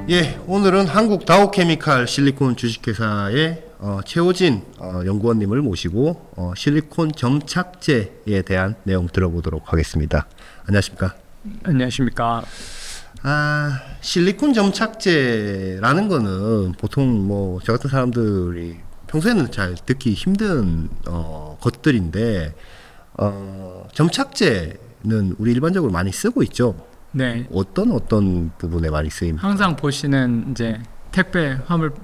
예, 오늘은 한국 다오케미칼 실리콘 주식회사의 최호진 연구원님을 모시고 실리콘 점착제에 대한 내용 들어보도록 하겠습니다. 안녕하십니까? 안녕하십니까? 실리콘 점착제라는 거는 보통 뭐 저 같은 사람들이 평소에는 잘 듣기 힘든 것들인데 점착제는 우리 일반적으로 많이 쓰고 있죠. 네. 어떤 부분에 많이 쓰입니까? 항상 보시는 이제 택배 화물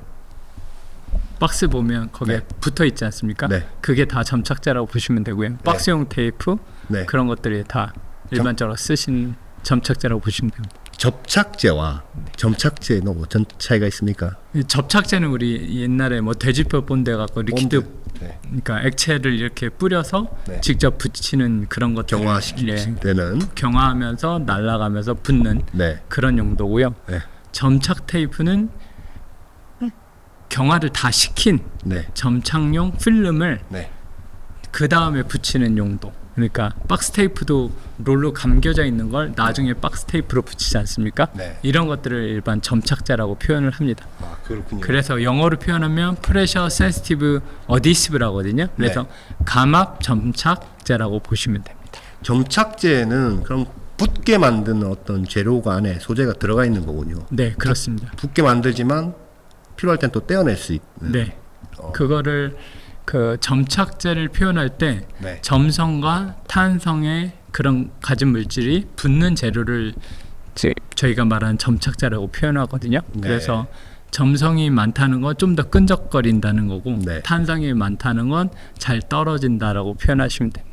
박스 보면 거기에 네. 붙어 있지 않습니까? 네. 그게 다 점착제라고 보시면 되고요. 박스용 테이프 네. 그런 것들이 다 일반적으로 쓰신 점착제라고 보시면 됩니다. 접착제와 점착제는 어떤 차이가 있습니까? 이 접착제는 우리 옛날에 뭐 돼지뼈 본드 갖고 리퀴드, 네. 그러니까 액체를 이렇게 뿌려서 네. 직접 붙이는 그런 것들, 경화시킬 때는 경화하면서 날아가면서 붙는 네. 그런 용도고요. 네. 점착 테이프는 경화를 다 시킨 네. 점착용 필름을 네. 그 다음에 붙이는 용도. 그러니까 박스 테이프도 롤로 감겨져 있는 걸 나중에 박스 테이프로 붙이지 않습니까? 네. 이런 것들을 일반 점착제라고 표현을 합니다. 아, 그렇군요. 그래서 영어로 표현하면 프레셔 센시티브 어디시브라고 하거든요. 그래서 감압 점착제라고 보시면 됩니다. 점착제는 그럼 붙게 만드는 어떤 재료가 안에 소재가 들어가 있는 거군요. 네, 그렇습니다. 붙게 만들지만 필요할 땐 또 떼어낼 수 있는. 네. 그거를 그 점착제를 표현할 때 네. 점성과 탄성의 그런 가진 물질이 붙는 재료를 저희가 말하는 점착제라고 표현하거든요. 네. 그래서 점성이 많다는 건 좀 더 끈적거린다는 거고 네. 탄성이 많다는 건 잘 떨어진다라고 표현하시면 됩니다.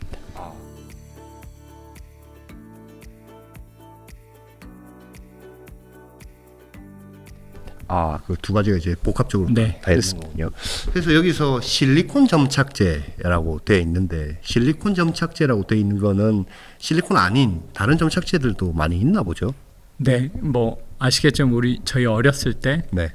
그 두 가지가 이제 복합적으로 네, 다 있는 거군요. 그래서 여기서 실리콘 점착제라고 되어 있는데 실리콘 점착제라고 되어 있는 거는 실리콘 아닌 다른 점착제들도 많이 있나 보죠. 네, 뭐 아시겠지만 저희 어렸을 때 네.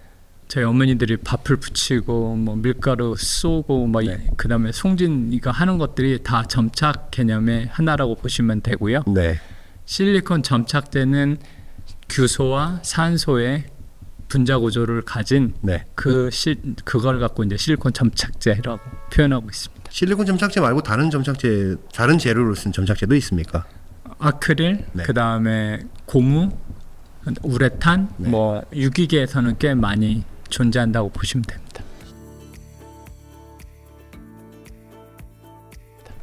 저희 어머니들이 밥을 부치고 뭐 밀가루 쏘고 뭐 네. 그다음에 송진 이거 하는 것들이 다 점착 개념의 하나라고 보시면 되고요. 네. 실리콘 점착제는 규소와 산소의 분자 구조를 가진 네. 그걸 갖고 이제 실리콘 점착제라고 표현하고 있습니다. 실리콘 점착제 말고 다른 재료를 쓴 점착제도 있습니까? 아크릴, 네. 그다음에 고무, 우레탄, 네. 뭐 유기계에서는 꽤 많이 존재한다고 보시면 됩니다.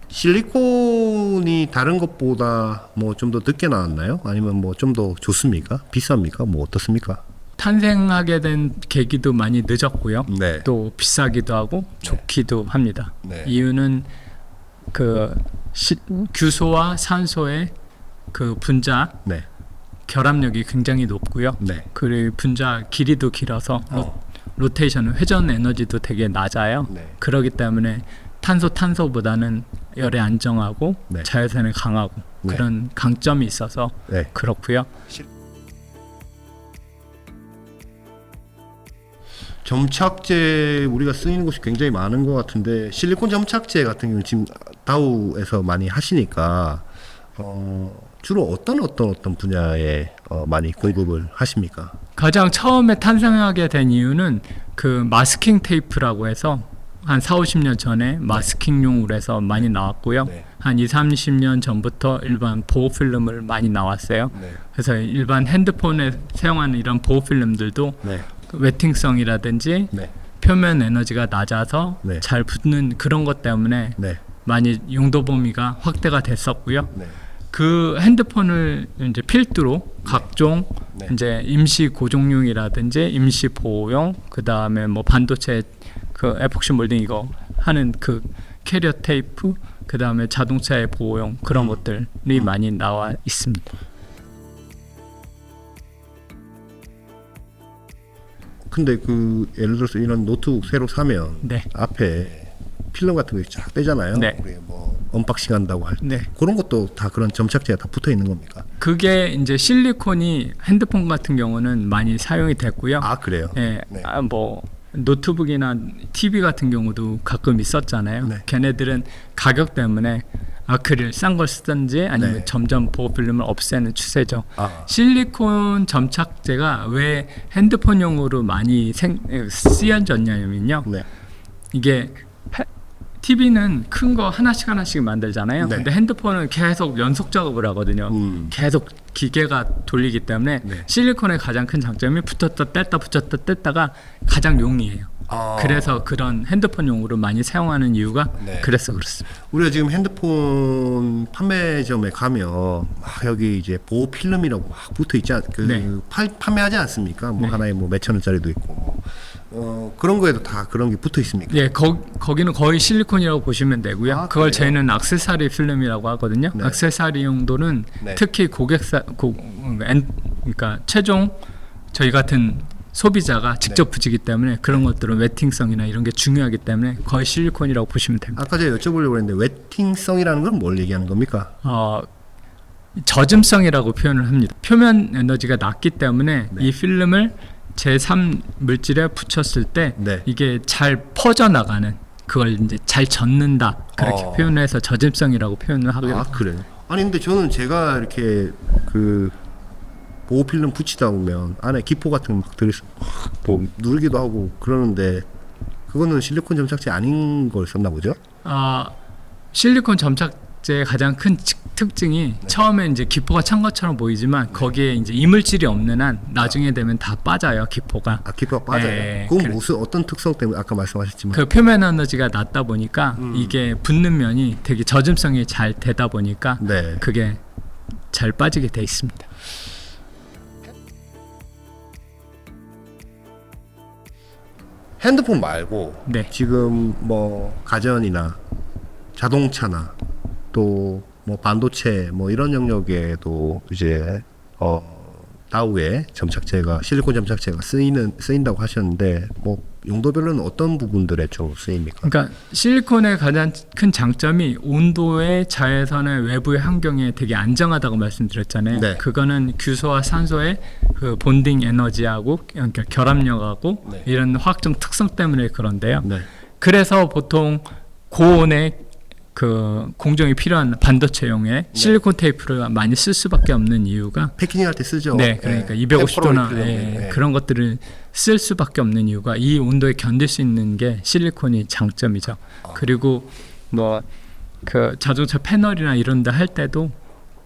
실리콘이 다른 것보다 뭐 좀 더 늦게 나왔나요? 아니면 뭐 좀 더 좋습니까? 비쌉니까? 뭐 어떻습니까? 탄생하게 된 계기도 많이 늦었고요. 네. 또 비싸기도 하고 좋기도 합니다. 네. 이유는 그 규소와 산소의 그 분자 네. 결합력이 굉장히 높고요. 네. 그리고 분자 길이도 길어서 로테이션 회전 에너지도 되게 낮아요. 네. 그렇기 때문에 탄소보다는 열에 안정하고 네. 자외선에 강하고 네. 그런 강점이 있어서 네. 그렇고요. 점착제 우리가 쓰이는 곳이 굉장히 많은 것 같은데 실리콘 점착제 같은 경우는 지금 다우에서 많이 하시니까 주로 어떤 분야에 많이 공급을 하십니까? 가장 처음에 탄생하게 된 이유는 그 마스킹 테이프라고 해서 한 40-50년 전에 마스킹용으로 해서 많이 나왔고요. 네. 한 20-30년 전부터 일반 보호 필름을 많이 나왔어요. 네. 그래서 일반 핸드폰에 사용하는 이런 보호 필름들도 네. 웨팅성이라든지 네. 표면 에너지가 낮아서 네. 잘 붙는 그런 것 때문에 네. 많이 용도 범위가 확대가 됐었고요. 네. 그 핸드폰을 이제 필두로 각종 네. 이제 임시 고정용이라든지 임시 보호용, 그 다음에 뭐 반도체 그 에폭시 몰딩 이거 하는 그 캐리어 테이프, 그 다음에 자동차의 보호용 그런 것들이 많이 나와 있습니다. 근데 그 예를 들어서 이런 노트북 새로 사면 네. 앞에 필름 같은 거 쫙 떼잖아요. 네. 우리 뭐 언박싱 한다고 할 때 네. 그런 것도 다 그런 점착제가 다 붙어 있는 겁니까? 그게 이제 실리콘이 핸드폰 같은 경우는 많이 사용이 됐고요. 아, 그래요? 예, 네. 뭐 노트북이나 TV 같은 경우도 가끔 있었잖아요. 네. 걔네들은 가격 때문에 아크릴 싼 걸 쓰든지 아니면 네. 점점 보호 필름을 없애는 추세죠. 아. 실리콘 점착제가 왜 핸드폰용으로 많이 쓰여졌냐면요. 네. 이게 TV는 큰 거 하나씩 만들잖아요. 네. 근데 핸드폰은 계속 연속 작업을 하거든요. 계속 기계가 돌리기 때문에 네. 실리콘의 가장 큰 장점이 붙었다 뗐다 붙였다 뗐다가 가장 용이해요. 아. 그래서 그런 핸드폰용으로 많이 사용하는 이유가 네. 그래서 그렇습니다. 우리가 지금 핸드폰 판매점에 가면 막 여기 이제 보호 필름이라고 막 붙어 있지 네. 판매하지 않습니까? 뭐 네. 하나에 뭐 몇천 원짜리도 있고 그런 거에도 다 그런 게 붙어 있습니까? 예, 거기는 거의 실리콘이라고 보시면 되고요. 아, 그걸 그래요? 저희는 액세서리 필름이라고 하거든요. 네. 액세서리 용도는 네. 특히 그러니까 최종 저희 같은 소비자가 직접 네. 붙이기 때문에 그런 것들은 웨팅성이나 이런 게 중요하기 때문에 거의 실리콘이라고 보시면 됩니다. 아까 제가 여쭤보려고 했는데 웨팅성이라는 건 뭘 얘기하는 겁니까? 젖음성이라고 표현을 합니다. 표면 에너지가 낮기 때문에 네. 이 필름을 제3 물질에 붙였을 때 네. 이게 잘 퍼져나가는 그걸 이제 잘 젖는다 그렇게 표현해서 젖음성이라고 표현을 하고요. 아 그래요? 아니 근데 저는 제가 이렇게 그 보호 필름 붙이다 보면 안에 기포 같은 거 막 들어있어 뭐 누르기도 하고 그러는데 그거는 실리콘 점착제 아닌 걸 썼나 보죠? 실리콘 점착제의 가장 큰 특징이 처음에 이제 기포가 찬 것처럼 보이지만 거기에 이제 이물질이 없는 한 나중에 되면 다 빠져요, 기포가. 아 기포가 빠져요? 네, 그건 그래. 무슨 어떤 특성 때문에 아까 말씀하셨지만 그 표면 에너지가 낮다 보니까 이게 붙는 면이 되게 젖음성이 잘 되다 보니까 네. 그게 잘 빠지게 돼 있습니다. 핸드폰 말고 네. 지금 뭐 가전이나 자동차나 또 뭐 반도체 뭐 이런 영역에도 이제 다우의 점착제가 실리콘 점착제가 쓰인다고 하셨는데 뭐 용도별로는 어떤 부분들에 좀 쓰입니까? 그러니까 실리콘의 가장 큰 장점이 온도의 자외선의 외부의 환경에 되게 안정하다고 말씀드렸잖아요. 네. 그거는 규소와 산소의 그 본딩 에너지하고 그러니까 결합력하고 네. 이런 화학적 특성 때문에 그런데요. 네. 그래서 보통 고온의 그 공정이 필요한 반도체용에 실리콘 테이프를 많이 쓸 수밖에 없는 이유가 패키징 할 때 쓰죠. 네, 그러니까 예. 250도나 네. 그런 것들을 쓸 수밖에 없는 이유가 이 온도에 견딜 수 있는 게 실리콘이 장점이죠. 그리고 뭐 그 자동차 패널이나 이런 데 할 때도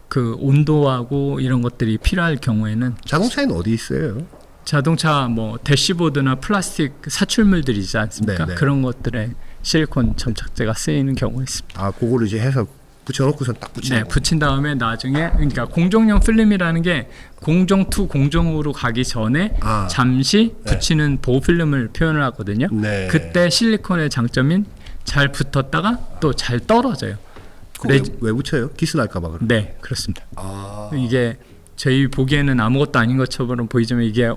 그 온도하고 이런 것들이 필요할 경우에는 자동차에는 어디 있어요? 자동차 뭐 대시보드나 플라스틱 사출물들이지 않습니까? 네, 네. 그런 것들에 실리콘 점착제가 쓰이는 경우가 있습니다. 아, 그거를 이제 해서 붙여놓고선 딱 붙이는 네, 거. 붙인 다음에 나중에 그러니까 공정용 필름이라는 게 공정 투 공정으로 가기 전에 아. 잠시 네. 붙이는 보호 필름을 표현을 하거든요. 네. 그때 실리콘의 장점인 잘 붙었다가 또 잘 떨어져요. 그거 왜 붙여요? 기스 날까봐 그래. 네, 그렇습니다. 아. 이게 저희 보기에는 아무것도 아닌 것처럼 보이지만 이게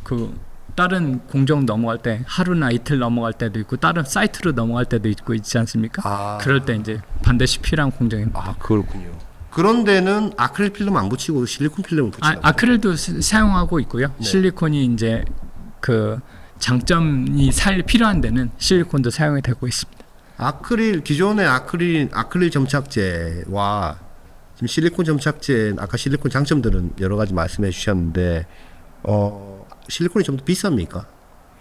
그 다른 공정 넘어갈 때 하루나 이틀 넘어갈 때도 있고 다른 사이트로 넘어갈 때도 있고 있지 않습니까? 아. 그럴 때 이제 반드시 필요한 공정입니다. 아, 그렇군요. 그런 데는 아크릴 필름 안 붙이고 실리콘 필름을 붙이나? 아크릴도 사용하고 있고요. 네. 실리콘이 이제 그 장점이 필요한 데는 실리콘도 사용이 되고 있습니다. 아크릴 기존의 아크릴 점착제와 지금 실리콘 점착제 아까 실리콘 장점들은 여러 가지 말씀해 주셨는데 실리콘이 좀 더 비쌉니까?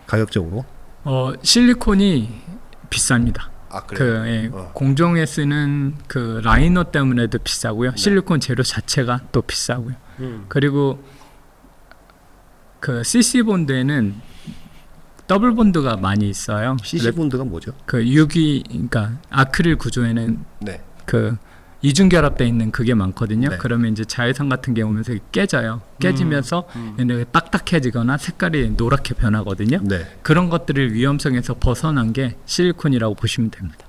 가격적으로? 실리콘이 비쌉니다. 아, 그래요? 공정에 쓰는 그 라이너 때문에도 비싸고요. 네. 실리콘 재료 자체가 또 비싸고요. 그리고 그 CC 본드에는 더블 본드가 많이 있어요. CC 본드가 뭐죠? 그 그러니까 아크릴 구조에는 네. 그 이중 결합되어 있는 그게 많거든요. 네. 그러면 이제 자외선 같은 게 오면서 깨져요. 깨지면서 얘네가 딱딱해지거나 색깔이 노랗게 변하거든요. 네. 그런 것들을 위험성에서 벗어난 게 실리콘이라고 보시면 됩니다.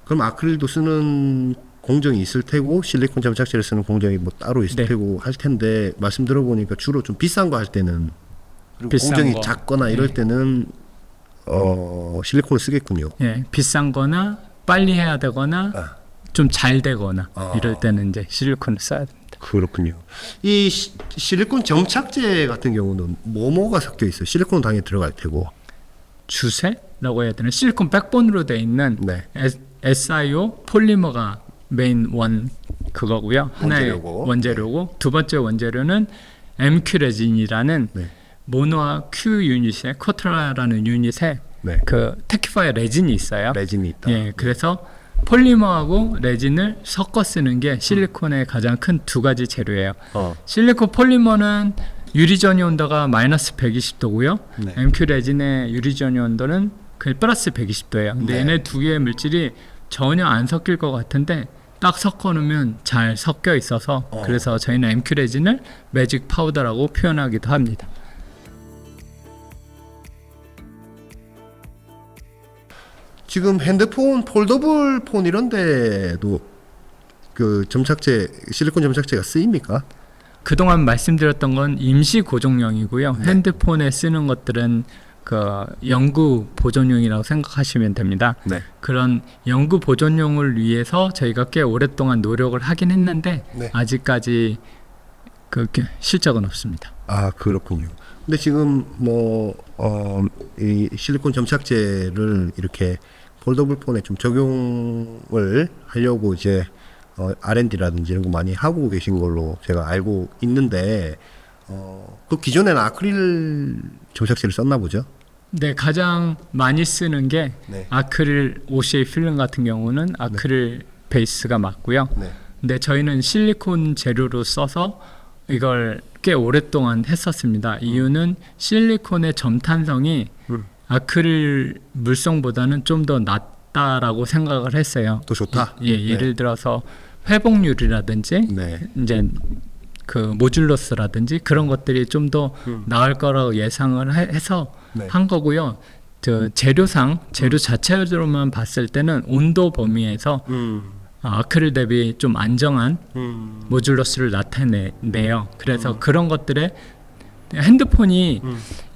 그럼 아크릴도 쓰는 공정이 있을 테고 실리콘 점착제를 쓰는 공정이 뭐 따로 있을 네. 테고 할 텐데 말씀 들어보니까 주로 좀 비싼 거 할 때는 그리고 비싼 공정이 거. 작거나 이럴 네. 때는 실리콘을 쓰겠군요. 예, 비싼 거나 빨리 해야 되거나 아. 좀 잘 되거나 아. 이럴 때는 이제 실리콘을 써야 됩니다. 그렇군요. 이 실리콘 점착제 같은 경우는 뭐가 섞여 있어요? 실리콘은 당연히 들어갈 테고. 주세라고 해야 되나? 실리콘 백본으로 되어 있는 네. SiO 폴리머가 메인 원 그거고요. 하나의 원재료고. 원재료고 두 번째 원재료는 MQ 레진이라는 네. 모노아 Q 유닛에 코트라라는 유닛에 네. 그 테키파이어 레진이 있어요. 레진이 있다. 예, 그래서 폴리머하고 레진을 섞어 쓰는 게 실리콘의 가장 큰 두 가지 재료예요. 실리콘 폴리머는 유리전이 온도가 마이너스 120도고요. 네. MQ 레진의 유리전이 온도는 그 플러스 120도예요. 근데 네. 얘네 두 개의 물질이 전혀 안 섞일 것 같은데 딱 섞어 놓으면 잘 섞여 있어서 그래서 저희는 MQ 레진을 매직 파우더라고 표현하기도 합니다. 지금 핸드폰, 폴더블 폰 이런 데도 그 점착제, 실리콘 점착제가 쓰입니까? 그동안 말씀드렸던 건 임시 고정용이고요. 네. 핸드폰에 쓰는 것들은 그 연구 보존용이라고 생각하시면 됩니다. 네. 그런 연구 보존용을 위해서 저희가 꽤 오랫동안 노력을 하긴 했는데 네. 아직까지 그 실적은 없습니다. 아, 그렇군요. 근데 지금 이 실리콘 점착제를 이렇게 폴더블 폰에 좀 적용을 하려고 이제 R&D라든지 이런 거 많이 하고 계신 걸로 제가 알고 있는데 그 기존에는 아크릴 점착제를 썼나 보죠? 네, 가장 많이 쓰는 게 네. 아크릴 OCA 필름 같은 경우는 아크릴 베이스가 맞고요. 네. 근데 저희는 실리콘 재료로 써서 이걸 꽤 오랫동안 했었습니다. 이유는 실리콘의 점탄성이 아크릴 물성보다는 좀 더 낮다라고 생각을 했어요. 더 좋다. 예, 예를 들어서 회복률이라든지 네. 이제 그 모듈러스라든지 그런 것들이 좀 더 나을 거라고 예상을 해서 네. 한 거고요. 저 재료 자체로만 봤을 때는 온도 범위에서 아크릴 대비 좀 안정한 모듈러스를 나타내요. 그래서 그런 것들에 핸드폰이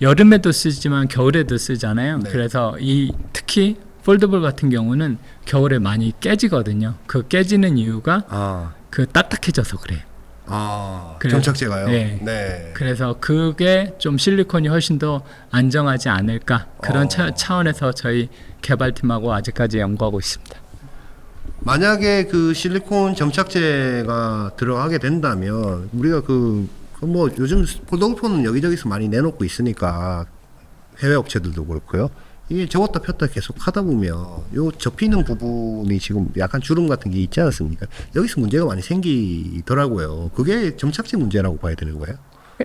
여름에도 쓰지만 겨울에도 쓰잖아요. 네. 그래서 이 특히 폴더블 같은 경우는 겨울에 많이 깨지거든요. 그 깨지는 이유가 그 딱딱해져서 그래요. 그래요. 점착제가요? 네. 네. 그래서 그게 좀 실리콘이 훨씬 더 안정하지 않을까 그런 차원에서 저희 개발팀하고 아직까지 연구하고 있습니다. 만약에 그 실리콘 점착제가 들어가게 된다면 우리가 뭐 요즘 폴더블 폰은 여기저기서 많이 내놓고 있으니까 해외 업체들도 그렇고요. 이게 접었다 폈다 계속 하다 보면 요 접히는 부분이 지금 약간 주름 같은 게 있지 않습니까? 여기서 문제가 많이 생기더라고요. 그게 점착제 문제라고 봐야 되는 거예요?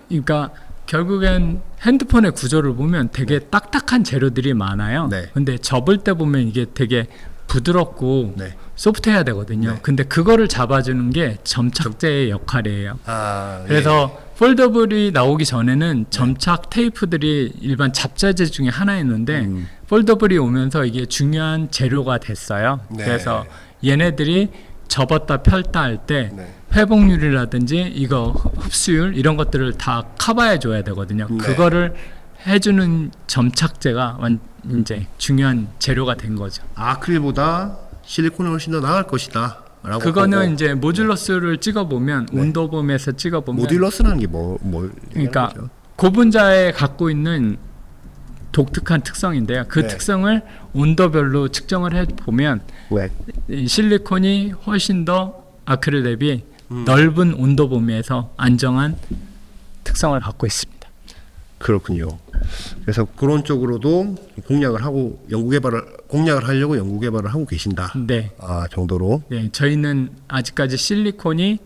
그러니까 결국엔 핸드폰의 구조를 보면 되게 딱딱한 재료들이 많아요. 네. 근데 접을 때 보면 이게 되게 부드럽고 네. 소프트해야 되거든요. 네. 근데 그거를 잡아주는 게 점착제의 역할이에요. 예. 그래서 폴더블이 나오기 전에는 점착 테이프들이 일반 잡자재 중에 하나였는데 폴더블이 오면서 이게 중요한 재료가 됐어요. 네. 그래서 얘네들이 접었다 펼다 할 때 네. 회복률이라든지 이거 흡수율 이런 것들을 다 커버해 줘야 되거든요. 네. 그거를 해주는 점착제가 이제 중요한 재료가 된 거죠. 아크릴보다 실리콘이 훨씬 더 나을 것이다. 라고 그거는 보고. 이제 모듈러스를 찍어보면 네. 온도범에서 찍어보면 모듈러스라는 게 뭘 그러니까 거죠? 고분자에 갖고 있는 독특한 특성인데요. 그 네. 특성을 온도별로 측정을 해보면 왜? 이 실리콘이 훨씬 더 아크릴 대비 넓은 온도 범위에서 안정한 특성을 갖고 있습니다. 그렇군요. 그래서 그런 쪽으로도 공략을 하려고 연구 개발을 하고 계신다. 네. 정도로. 네, 저희는 아직까지 실리콘이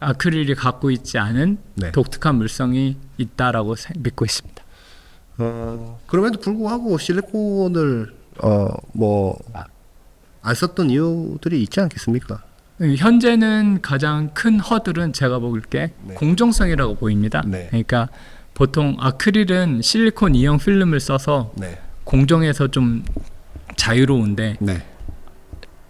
아크릴이 갖고 있지 않은 네. 독특한 물성이 있다라고 믿고 있습니다. 그럼에도 불구하고 실리콘을 안 썼던 이유들이 있지 않겠습니까? 현재는 가장 큰 허들은 제가 볼 게 네. 공정성이라고 보입니다. 네. 그러니까 보통 아크릴은 실리콘 이형 필름을 써서 네. 공정에서 좀 자유로운데 네.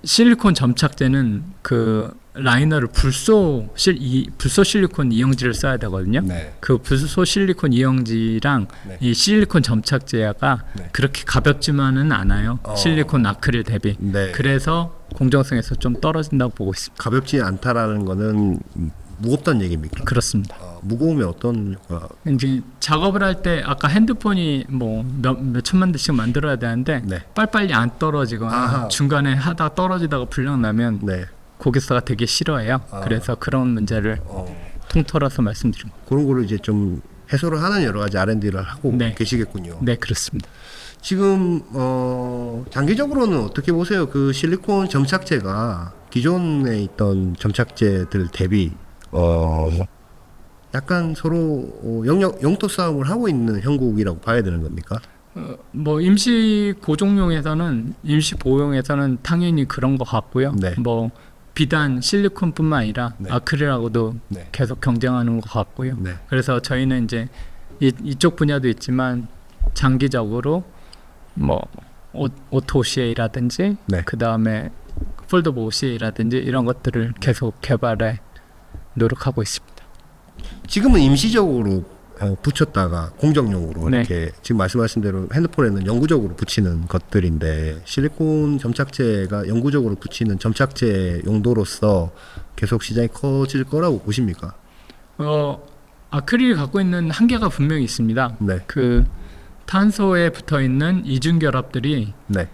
실리콘 점착제는 그 라이너를 불소 실리콘 이형지를 써야 되거든요. 네. 그 불소 실리콘 이형지랑 네. 이 실리콘 점착제가 네. 그렇게 가볍지만은 않아요. 실리콘 아크릴 대비. 네. 그래서 공정성에서 좀 떨어진다고 보고 있습니다. 가볍지 않다라는 거는 무겁다는 얘기입니까? 그렇습니다. 무거우면 어떤 효과? 이제 작업을 할 때 아까 핸드폰이 뭐 몇 천만 대씩 만들어야 되는데 네. 빨리빨리 안 떨어지거나 아하. 중간에 하다 떨어지다가 불량 나면 네. 고객사가 되게 싫어해요. 그래서 그런 문제를 통틀어서 말씀드린 겁니다. 그런 거를 이제 좀 해소를 하는 여러 가지 R&D를 하고 네. 계시겠군요. 네, 그렇습니다. 지금 장기적으로는 어떻게 보세요? 그 실리콘 점착제가 기존에 있던 점착제들 대비 약간 서로 영토 싸움을 하고 있는 형국이라고 봐야 되는 겁니까? 뭐 임시 고종용에서는 임시 보호용에서는 당연히 그런 것 같고요. 네. 뭐 비단 실리콘뿐만 아니라 네. 아크릴하고도 네. 계속 경쟁하는 것 같고요. 네. 그래서 저희는 이제 이쪽 분야도 있지만 장기적으로 뭐 오토 OCA라든지 네. 그 다음에 폴더블 OCA라든지 이런 것들을 계속 개발에 노력하고 있습니다. 지금은 임시적으로 붙였다가 공정용으로 네. 이렇게 지금 말씀하신 대로 핸드폰에는 영구적으로 붙이는 것들인데 실리콘 점착제가 영구적으로 붙이는 점착제 용도로서 계속 시장이 커질 거라고 보십니까? 아크릴이 갖고 있는 한계가 분명히 있습니다. 네. 그 탄소에 붙어 있는 이중 결합들이 네.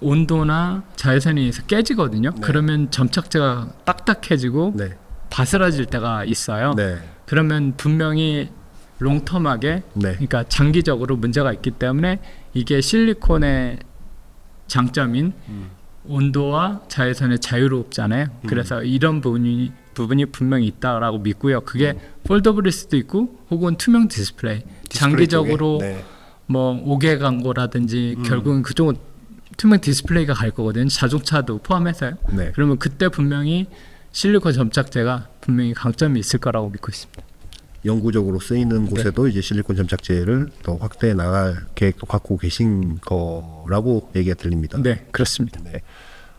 온도나 자외선에 의해서 깨지거든요. 네. 그러면 점착제가 딱딱해지고 네. 바스라질 때가 있어요. 네. 그러면 분명히 롱텀하게 네. 그러니까 장기적으로 문제가 있기 때문에 이게 실리콘의 장점인 온도와 자외선의 자유롭잖아요. 그래서 이런 부분이 분명히 있다라고 믿고요. 그게 폴더블일 수도 있고 혹은 투명 디스플레이. 장기적으로 쪽에? 네. 뭐 5개 광고라든지 결국은 그쪽은 투명 디스플레이가 갈 거거든요. 자동차도 포함해서요. 네. 그러면 그때 분명히 실리콘 점착제가 분명히 강점이 있을 거라고 믿고 있습니다. 영구적으로 쓰이는 곳에도 이제 실리콘 점착제를 더 확대해 나갈 계획도 갖고 계신 거라고 얘기가 들립니다. 네, 그렇습니다. 네.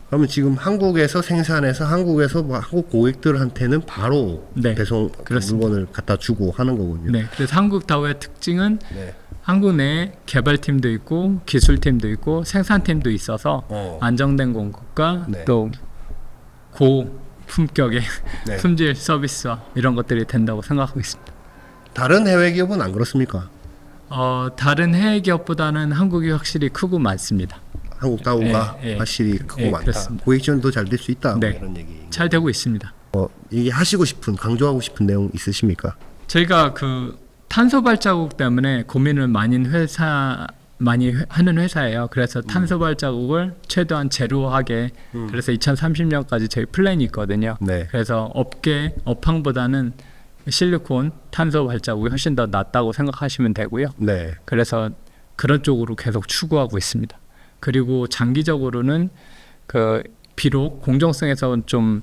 그러면 지금 한국에서 생산해서 한국에서 뭐 한국 고객들한테는 바로 네, 배송 그렇습니다. 물건을 갖다 주고 하는 거군요. 네, 그래서 한국 다우의 특징은 네. 한국 내에 개발팀도 있고 기술팀도 있고 생산팀도 있어서 안정된 공급과 네. 또 고품격의 네. 품질 서비스와 이런 것들이 된다고 생각하고 있습니다. 다른 해외 기업은 안 그렇습니까? 다른 해외 기업보다는 한국이 확실히 크고 많습니다. 한국 다우가 예, 예. 확실히 크고 예, 많다. 그렇습니다. 고객 지원도 잘 될 수 있다. 네. 뭐 이런 얘기. 잘 되고 있습니다. 얘기하시고 싶은 강조하고 싶은 내용 있으십니까? 저희가 그 탄소 발자국 때문에 고민을 많이 하는 회사예요. 그래서 탄소 발자국을 최대한 제로하게 그래서 2030년까지 저희 플랜이 있거든요. 네. 그래서 업황보다는 실리콘 탄소 발자국이 훨씬 더 낫다고 생각하시면 되고요. 네. 그래서 그런 쪽으로 계속 추구하고 있습니다. 그리고 장기적으로는 그 비록 공정성에서는 좀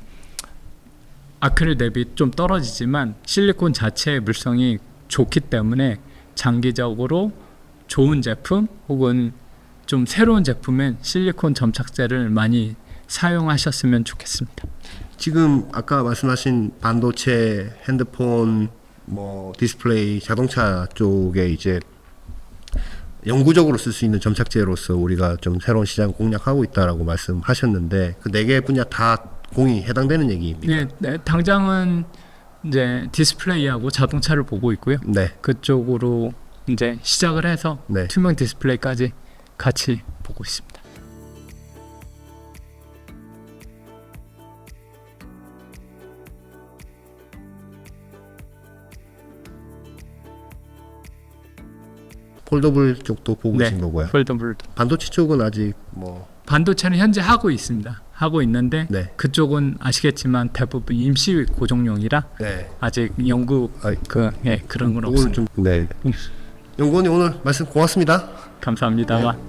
아크릴 대비 좀 떨어지지만 실리콘 자체의 물성이 좋기 때문에 장기적으로 좋은 제품 혹은 좀 새로운 제품엔 실리콘 점착제를 많이 사용하셨으면 좋겠습니다. 지금 아까 말씀하신 반도체, 핸드폰, 뭐 디스플레이, 자동차 쪽에 이제 영구적으로 쓸 수 있는 점착제로서 우리가 좀 새로운 시장 공략하고 있다라고 말씀하셨는데 그 4개 분야 다 공이 해당되는 얘기입니다. 네, 당장은 이제 디스플레이하고 자동차를 보고 있고요. 네. 그쪽으로 이제 시작을 해서 네. 투명 디스플레이까지 같이 보고 있습니다. 폴더블 쪽도 보고 네, 계신 거고요. 폴더블도. 반도체 쪽은 아직 뭐 반도체는 현재 하고 있습니다. 하고 있는데 네. 그쪽은 아시겠지만 대부분 임시 고정용이라 네. 아직 연구 그런 건 그거는 없습니다. 좀 네. 연구원님 오늘 말씀 고맙습니다. 감사합니다만.